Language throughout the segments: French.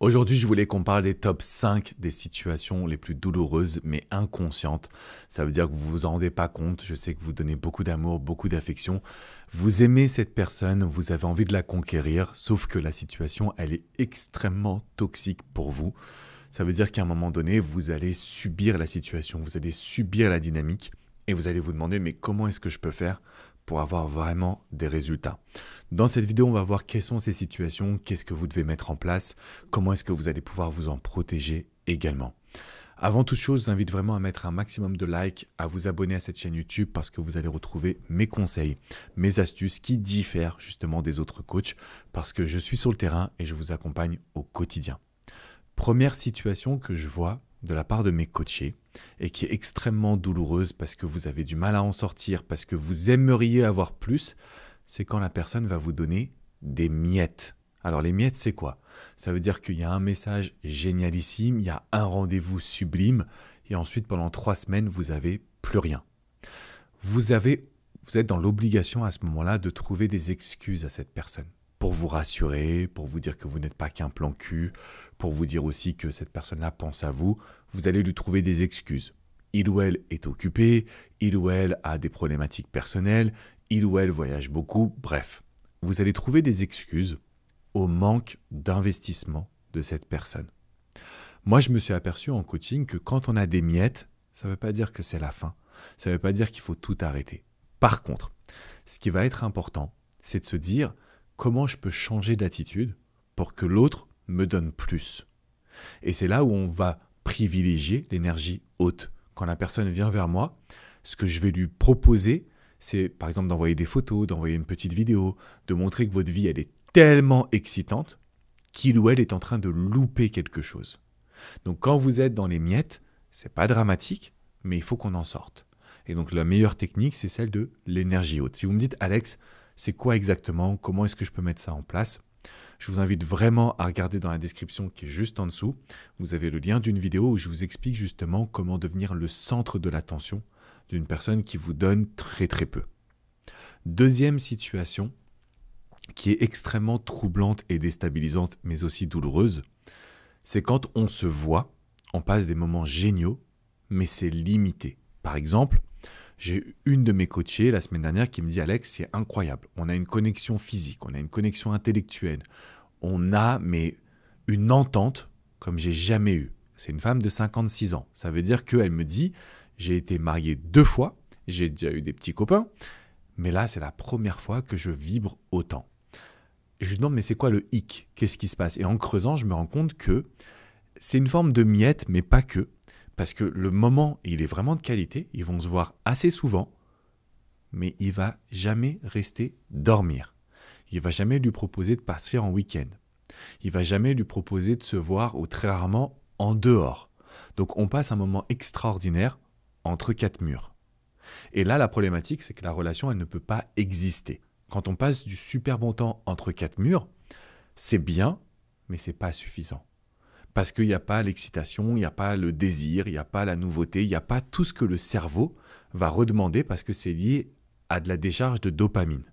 Aujourd'hui, je voulais qu'on parle des top 5 des situations les plus douloureuses mais inconscientes. Ça veut dire que vous ne vous en rendez pas compte. Je sais que vous donnez beaucoup d'amour, beaucoup d'affection. Vous aimez cette personne, vous avez envie de la conquérir, sauf que la situation, elle est extrêmement toxique pour vous. Ça veut dire qu'à un moment donné, vous allez subir la situation, vous allez subir la dynamique et vous allez vous demander mais comment est-ce que je peux faire pour avoir vraiment des résultats. Dans cette vidéo, on va voir quelles sont ces situations, qu'est-ce que vous devez mettre en place, comment est-ce que vous allez pouvoir vous en protéger également. Avant toute chose, je vous invite vraiment à mettre un maximum de likes, à vous abonner à cette chaîne YouTube parce que vous allez retrouver mes conseils, mes astuces qui diffèrent justement des autres coachs parce que je suis sur le terrain et je vous accompagne au quotidien. Première situation que je vois de la part de mes coachés et qui est extrêmement douloureuse parce que vous avez du mal à en sortir, parce que vous aimeriez avoir plus, c'est quand la personne va vous donner des miettes. Alors les miettes, c'est quoi? Ça veut dire qu'il y a un message génialissime, il y a un rendez-vous sublime et ensuite pendant 3 semaines, vous n'avez plus rien. Vous êtes dans l'obligation à ce moment-là de trouver des excuses à cette personne. Pour vous rassurer, pour vous dire que vous n'êtes pas qu'un plan cul, pour vous dire aussi que cette personne-là pense à vous, vous allez lui trouver des excuses. Il ou elle est occupé, il ou elle a des problématiques personnelles, il ou elle voyage beaucoup, bref. Vous allez trouver des excuses au manque d'investissement de cette personne. Moi, je me suis aperçu en coaching que quand on a des miettes, ça ne veut pas dire que c'est la fin. Ça ne veut pas dire qu'il faut tout arrêter. Par contre, ce qui va être important, c'est de se dire comment je peux changer d'attitude pour que l'autre me donne plus. Et c'est là où on va privilégier l'énergie haute. Quand la personne vient vers moi, ce que je vais lui proposer, c'est par exemple d'envoyer des photos, d'envoyer une petite vidéo, de montrer que votre vie elle est tellement excitante qu'il ou elle est en train de louper quelque chose. Donc quand vous êtes dans les miettes, c'est pas dramatique, mais il faut qu'on en sorte. Et donc la meilleure technique, c'est celle de l'énergie haute. Si vous me dites Alex, c'est quoi exactement? Comment est-ce que je peux mettre ça en place? Je vous invite vraiment à regarder dans la description qui est juste en dessous. Vous avez le lien d'une vidéo où je vous explique justement comment devenir le centre de l'attention d'une personne qui vous donne très très peu. Deuxième situation qui est extrêmement troublante et déstabilisante, mais aussi douloureuse, c'est quand on se voit, on passe des moments géniaux, mais c'est limité. Par exemple, j'ai eu une de mes coachées la semaine dernière qui me dit « Alex, c'est incroyable, on a une connexion physique, on a une connexion intellectuelle, on a une entente comme j'ai jamais eu. » C'est une femme de 56 ans. Ça veut dire qu'elle me dit « J'ai été mariée 2 fois, j'ai déjà eu des petits copains, mais là, c'est la première fois que je vibre autant. » Et je lui demande « Mais c'est quoi le hic? Qu'est-ce qui se passe ?» Et en creusant, je me rends compte que c'est une forme de miette, mais pas que. Parce que le moment, il est vraiment de qualité, ils vont se voir assez souvent, mais il ne va jamais rester dormir. Il ne va jamais lui proposer de partir en week-end. Il ne va jamais lui proposer de se voir ou très rarement en dehors. Donc on passe un moment extraordinaire entre 4 murs. Et là, la problématique, c'est que la relation, elle ne peut pas exister. Quand on passe du super bon temps entre 4 murs, c'est bien, mais ce n'est pas suffisant. Parce qu'il n'y a pas l'excitation, il n'y a pas le désir, il n'y a pas la nouveauté, il n'y a pas tout ce que le cerveau va redemander parce que c'est lié à de la décharge de dopamine.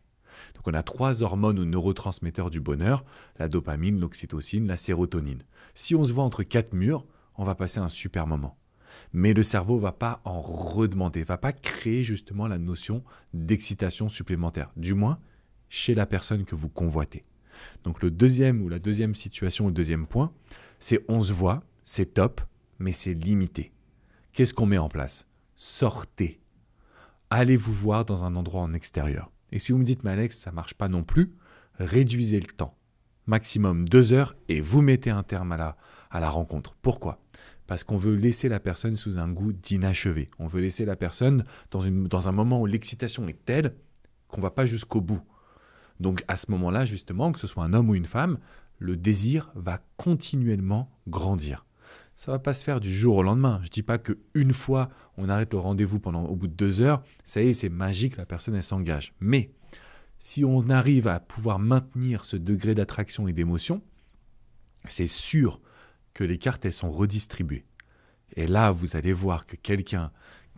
Donc on a 3 hormones ou neurotransmetteurs du bonheur, la dopamine, l'oxytocine, la sérotonine. Si on se voit entre 4 murs, on va passer un super moment. Mais le cerveau ne va pas en redemander, ne va pas créer justement la notion d'excitation supplémentaire, du moins chez la personne que vous convoitez. Donc la deuxième situation, le deuxième point, c'est on se voit, c'est top, mais c'est limité. Qu'est-ce qu'on met en place? Sortez. Allez vous voir dans un endroit en extérieur. Et si vous me dites, mais Alex, ça ne marche pas non plus, réduisez le temps. Maximum 2 heures et vous mettez un terme à la rencontre. Pourquoi? Parce qu'on veut laisser la personne sous un goût d'inachevé. On veut laisser la personne dans un moment où l'excitation est telle qu'on ne va pas jusqu'au bout. Donc à ce moment-là, justement, que ce soit un homme ou une femme, le désir va continuellement grandir. Ça ne va pas se faire du jour au lendemain. Je ne dis pas qu'une fois, on arrête le rendez-vous au bout de 2 heures, ça y est, c'est magique, la personne, elle s'engage. Mais si on arrive à pouvoir maintenir ce degré d'attraction et d'émotion, c'est sûr que les cartes, elles sont redistribuées. Et là, vous allez voir que quelqu'un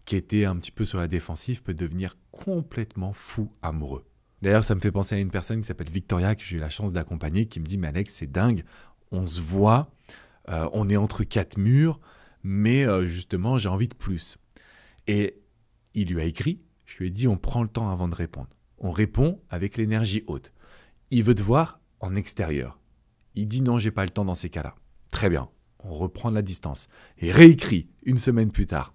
qui était un petit peu sur la défensive peut devenir complètement fou amoureux. D'ailleurs, ça me fait penser à une personne qui s'appelle Victoria, que j'ai eu la chance d'accompagner, qui me dit « Mais Alex, c'est dingue, on se voit, on est entre quatre murs, mais justement, j'ai envie de plus. Et il lui a écrit, je lui ai dit, on prend le temps avant de répondre. On répond avec l'énergie haute. Il veut te voir en extérieur. Il dit non, j'ai pas le temps dans ces cas-là. Très bien, on reprend la distance. Et réécrit une semaine plus tard.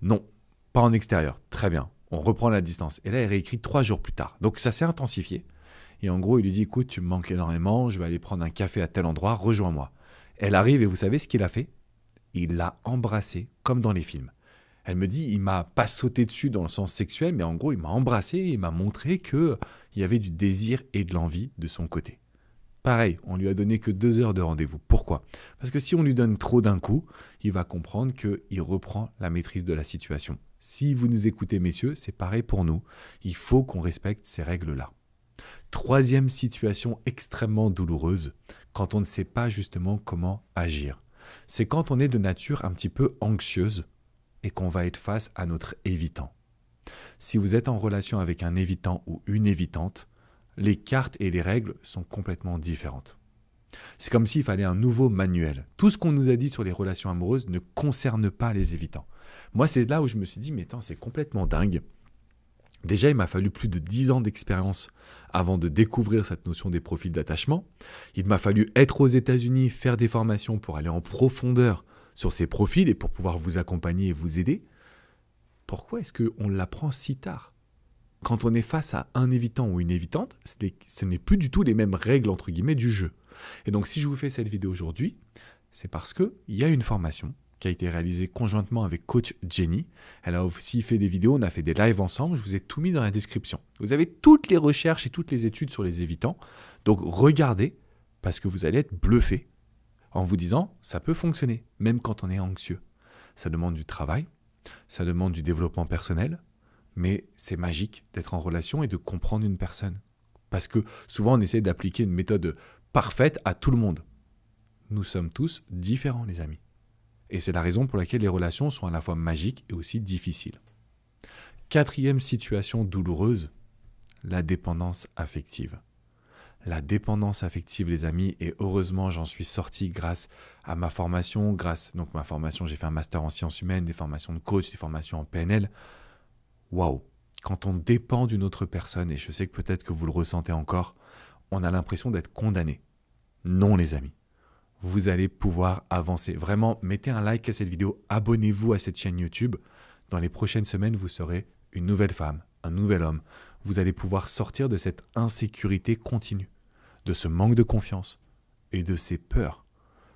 Non, pas en extérieur. Très bien, on reprend la distance. Et là, il réécrit 3 jours plus tard. Donc ça s'est intensifié. Et en gros, il lui dit, écoute, tu me manques énormément, je vais aller prendre un café à tel endroit, rejoins-moi. Elle arrive et vous savez ce qu'il a fait? Il l'a embrassée comme dans les films. Elle me dit, il m'a pas sauté dessus dans le sens sexuel, mais en gros, il m'a embrassé et il m'a montré qu'il y avait du désir et de l'envie de son côté. Pareil, on lui a donné que 2 heures de rendez-vous. Pourquoi? Parce que si on lui donne trop d'un coup, il va comprendre qu'il reprend la maîtrise de la situation. Si vous nous écoutez, messieurs, c'est pareil pour nous. Il faut qu'on respecte ces règles-là. Troisième situation extrêmement douloureuse, quand on ne sait pas justement comment agir. C'est quand on est de nature un petit peu anxieuse et qu'on va être face à notre évitant. Si vous êtes en relation avec un évitant ou une évitante, les cartes et les règles sont complètement différentes. C'est comme s'il fallait un nouveau manuel. Tout ce qu'on nous a dit sur les relations amoureuses ne concerne pas les évitants. Moi, c'est là où je me suis dit, mais attends, c'est complètement dingue. Déjà, il m'a fallu plus de 10 ans d'expérience avant de découvrir cette notion des profils d'attachement. Il m'a fallu être aux États-Unis, faire des formations pour aller en profondeur sur ces profils et pour pouvoir vous accompagner et vous aider. Pourquoi est-ce qu'on l'apprend si tard? Quand on est face à un évitant ou une évitante, ce n'est plus du tout les mêmes règles entre guillemets du jeu. Et donc si je vous fais cette vidéo aujourd'hui, c'est parce qu'il y a une formation qui a été réalisée conjointement avec coach Jenny. Elle a aussi fait des vidéos, on a fait des lives ensemble, je vous ai tout mis dans la description. Vous avez toutes les recherches et toutes les études sur les évitants, donc regardez parce que vous allez être bluffé en vous disant ça peut fonctionner, même quand on est anxieux. Ça demande du travail, ça demande du développement personnel, mais c'est magique d'être en relation et de comprendre une personne. Parce que souvent, on essaie d'appliquer une méthode parfaite à tout le monde. Nous sommes tous différents, les amis. Et c'est la raison pour laquelle les relations sont à la fois magiques et aussi difficiles. Quatrième situation douloureuse, la dépendance affective. La dépendance affective, les amis, et heureusement, j'en suis sorti grâce à ma formation. Donc ma formation, j'ai fait un master en sciences humaines, des formations de coach, des formations en PNL. Waouh, quand on dépend d'une autre personne, et je sais que peut-être que vous le ressentez encore, on a l'impression d'être condamné. Non les amis, vous allez pouvoir avancer. Vraiment, mettez un like à cette vidéo, abonnez-vous à cette chaîne YouTube. Dans les prochaines semaines, vous serez une nouvelle femme, un nouvel homme. Vous allez pouvoir sortir de cette insécurité continue, de ce manque de confiance et de ces peurs.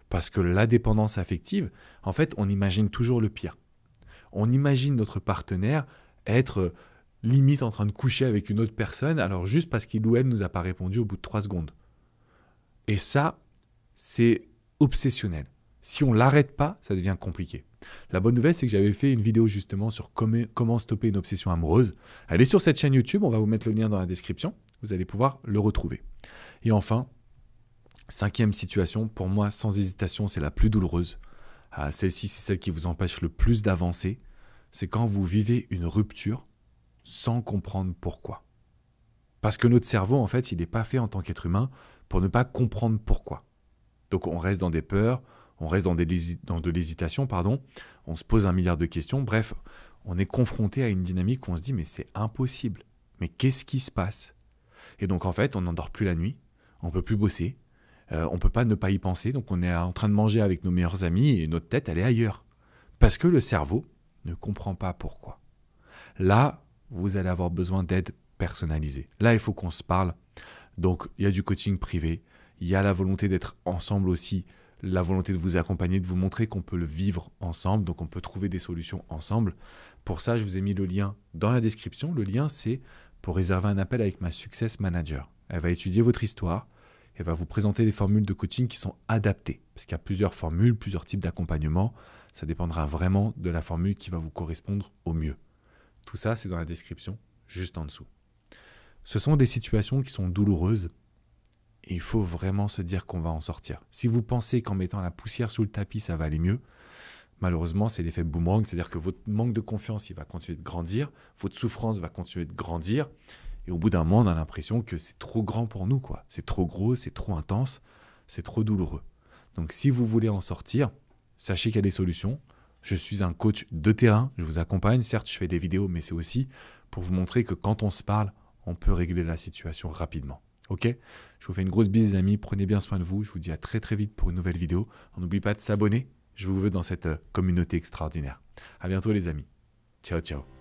Parce que la dépendance affective, en fait, on imagine toujours le pire. On imagine notre partenaire être limite en train de coucher avec une autre personne, alors juste parce qu'il ou elle nous a pas répondu au bout de 3 secondes. Et ça, c'est obsessionnel. Si on ne l'arrête pas, ça devient compliqué. La bonne nouvelle, c'est que j'avais fait une vidéo justement sur comment stopper une obsession amoureuse. Elle est sur cette chaîne YouTube, on va vous mettre le lien dans la description, vous allez pouvoir le retrouver. Et enfin, 5e situation, pour moi, sans hésitation, c'est la plus douloureuse. Celle-ci, c'est celle qui vous empêche le plus d'avancer. C'est quand vous vivez une rupture sans comprendre pourquoi. Parce que notre cerveau, en fait, il n'est pas fait en tant qu'être humain pour ne pas comprendre pourquoi. Donc on reste dans des peurs, on reste dans de l'hésitation, on se pose 1 milliard de questions, bref, on est confronté à une dynamique où on se dit mais c'est impossible, mais qu'est-ce qui se passe? Et donc en fait, on n'endort plus la nuit, on ne peut plus bosser, on ne peut pas ne pas y penser, donc on est en train de manger avec nos meilleurs amis et notre tête, elle est ailleurs. Parce que le cerveau ne comprend pas pourquoi. Là, vous allez avoir besoin d'aide personnalisée. Là, il faut qu'on se parle. Donc, il y a du coaching privé, il y a la volonté d'être ensemble aussi, la volonté de vous accompagner, de vous montrer qu'on peut le vivre ensemble, donc on peut trouver des solutions ensemble. Pour ça, je vous ai mis le lien dans la description. Le lien, c'est pour réserver un appel avec ma Success Manager. Elle va étudier votre histoire, elle va vous présenter les formules de coaching qui sont adaptées, parce qu'il y a plusieurs formules, plusieurs types d'accompagnement. Ça dépendra vraiment de la formule qui va vous correspondre au mieux. Tout ça, c'est dans la description, juste en dessous. Ce sont des situations qui sont douloureuses et il faut vraiment se dire qu'on va en sortir. Si vous pensez qu'en mettant la poussière sous le tapis, ça va aller mieux, malheureusement, c'est l'effet boomerang, c'est-à-dire que votre manque de confiance, il va continuer de grandir, votre souffrance va continuer de grandir et au bout d'un moment, on a l'impression que c'est trop grand pour nous, quoi. C'est trop gros, c'est trop intense, c'est trop douloureux. Donc si vous voulez en sortir, sachez qu'il y a des solutions. Je suis un coach de terrain, je vous accompagne. Certes, je fais des vidéos, mais c'est aussi pour vous montrer que quand on se parle, on peut régler la situation rapidement. Ok? Je vous fais une grosse bise les amis, prenez bien soin de vous. Je vous dis à très très vite pour une nouvelle vidéo. N'oubliez pas de s'abonner, je vous veux dans cette communauté extraordinaire. À bientôt les amis. Ciao ciao.